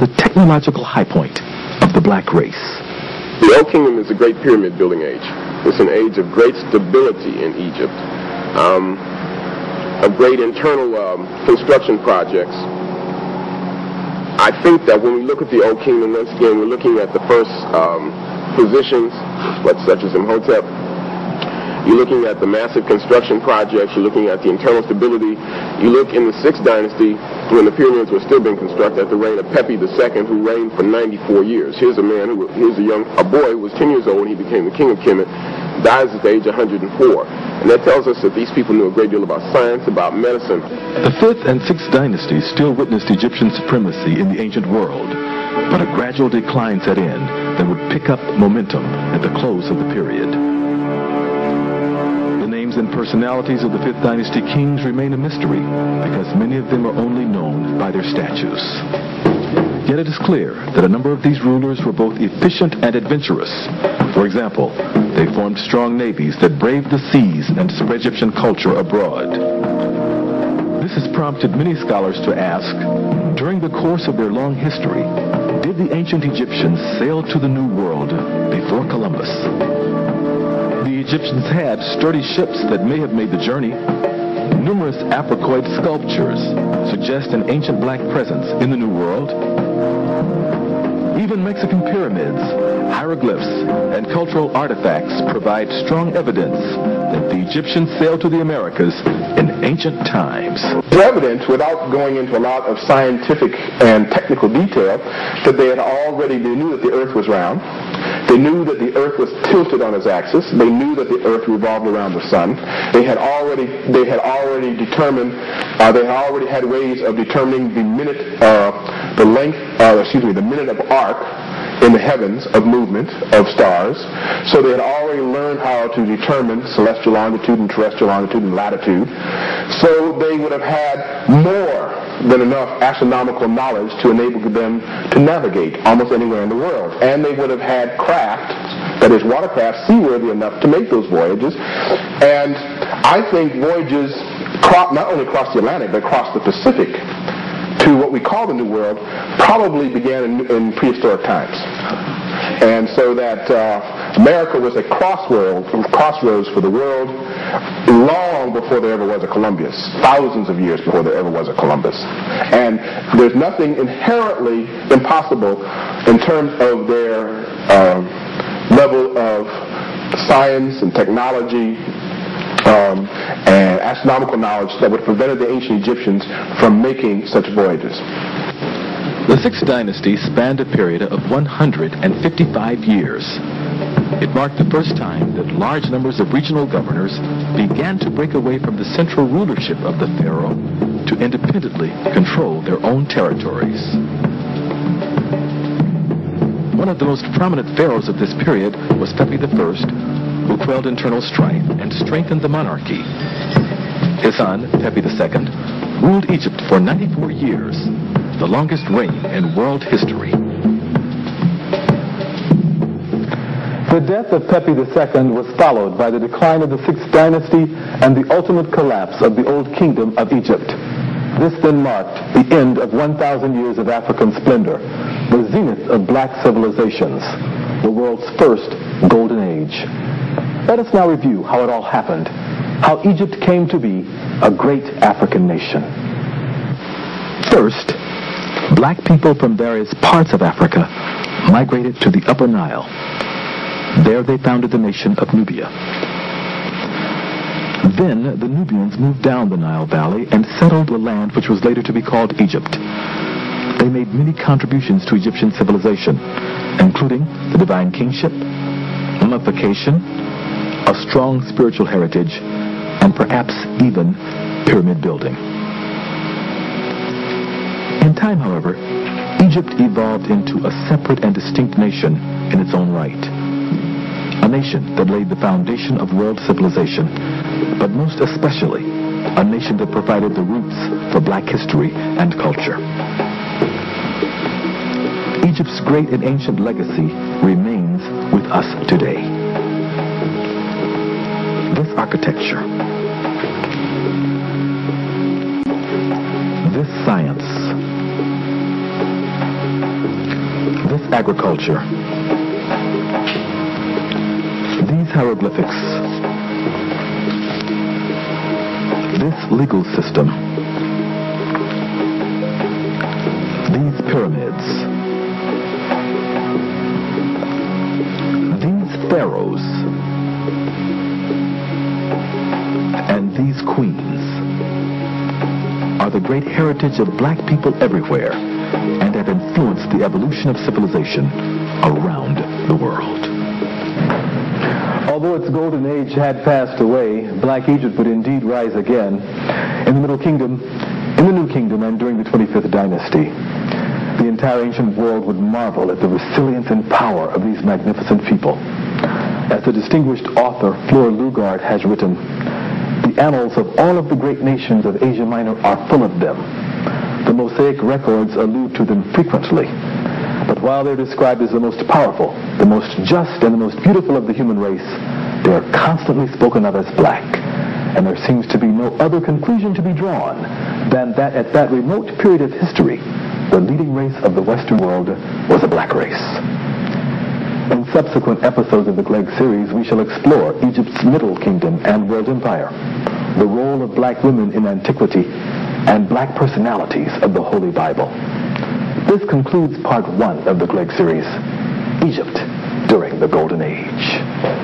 the technological high point of the black race. The Old Kingdom is a great pyramid building age. It's an age of great stability in Egypt, of great internal construction projects. I think that when we look at the Old Kingdom, once again, we're looking at the first positions, such as Imhotep. You're looking at the massive construction projects. You're looking at the internal stability. You look in the 6th dynasty, when the pyramids were still being constructed, at the reign of Pepi II, who reigned for 94 years. Here's a man here's a boy who was 10 years old when he became the king of Kemet, dies at the age of 104. And that tells us that these people knew a great deal about science, about medicine. The 5th and 6th dynasties still witnessed Egyptian supremacy in the ancient world, but a gradual decline set in that would pick up momentum at the close of the period. And personalities of the 5th dynasty kings remain a mystery because many of them are only known by their statues. Yet it is clear that a number of these rulers were both efficient and adventurous. For example, they formed strong navies that braved the seas and spread Egyptian culture abroad. This has prompted many scholars to ask, during the course of their long history, did the ancient Egyptians sail to the New World before Columbus? The Egyptians had sturdy ships that may have made the journey. Numerous Africoid sculptures suggest an ancient black presence in the New World. Even Mexican pyramids, hieroglyphs, and cultural artifacts provide strong evidence that the Egyptians sailed to the Americas in ancient times. It's evident, without going into a lot of scientific and technical detail, that they knew that the earth was round. They knew that the earth was tilted on its axis. They knew that the earth revolved around the sun. They had already had ways of determining the minute of arc in the heavens of movement of stars. So they had already learned how to determine celestial longitude and terrestrial longitude and latitude. So they would have had more than enough astronomical knowledge to enable them to navigate almost anywhere in the world. And they would have had craft, that is watercraft, seaworthy enough to make those voyages. And I think voyages not only across the Atlantic, but across the Pacific to what we call the New World probably began in prehistoric times. And so that America was a crossroads for the world long before there ever was a Columbus, thousands of years before there ever was a Columbus. And there's nothing inherently impossible in terms of their level of science and technology and astronomical knowledge that would have prevented the ancient Egyptians from making such voyages. The 6th dynasty spanned a period of 155 years. It marked the first time that large numbers of regional governors began to break away from the central rulership of the pharaoh to independently control their own territories. One of the most prominent pharaohs of this period was Pepi I, who quelled internal strife and strengthened the monarchy. His son, Pepi II, ruled Egypt for 94 years, the longest reign in world history. The death of Pepi II was followed by the decline of the 6th dynasty and the ultimate collapse of the Old Kingdom of Egypt. This then marked the end of 1,000 years of African splendor, the zenith of black civilizations, the world's first golden age. Let us now review how it all happened, how Egypt came to be a great African nation. First, black people from various parts of Africa migrated to the Upper Nile. There they founded the nation of Nubia. Then the Nubians moved down the Nile Valley and settled the land which was later to be called Egypt. They made many contributions to Egyptian civilization, including the divine kingship, mummification, a strong spiritual heritage, and perhaps even pyramid building. In time, however, Egypt evolved into a separate and distinct nation in its own right. A nation that laid the foundation of world civilization, but most especially, a nation that provided the roots for black history and culture. Egypt's great and ancient legacy remains with us today. This architecture, this science, agriculture. These hieroglyphics, this legal system, these pyramids, these pharaohs, and these queens are the great heritage of black people everywhere and have influenced the evolution of civilization around the world. Although its golden age had passed away, Black Egypt would indeed rise again in the Middle Kingdom, in the New Kingdom, and during the 25th dynasty. The entire ancient world would marvel at the resilience and power of these magnificent people. As the distinguished author Fleur Lugard has written, the annals of all of the great nations of Asia Minor are full of them. The Mosaic records allude to them frequently. But while they're described as the most powerful, the most just, and the most beautiful of the human race, they are constantly spoken of as black. And there seems to be no other conclusion to be drawn than that at that remote period of history, the leading race of the Western world was a black race. In subsequent episodes of the Clegg series, we shall explore Egypt's Middle Kingdom and World Empire, the role of black women in antiquity, and black personalities of the Holy Bible. This concludes part 1 of the Clegg series, Egypt during the Golden Age.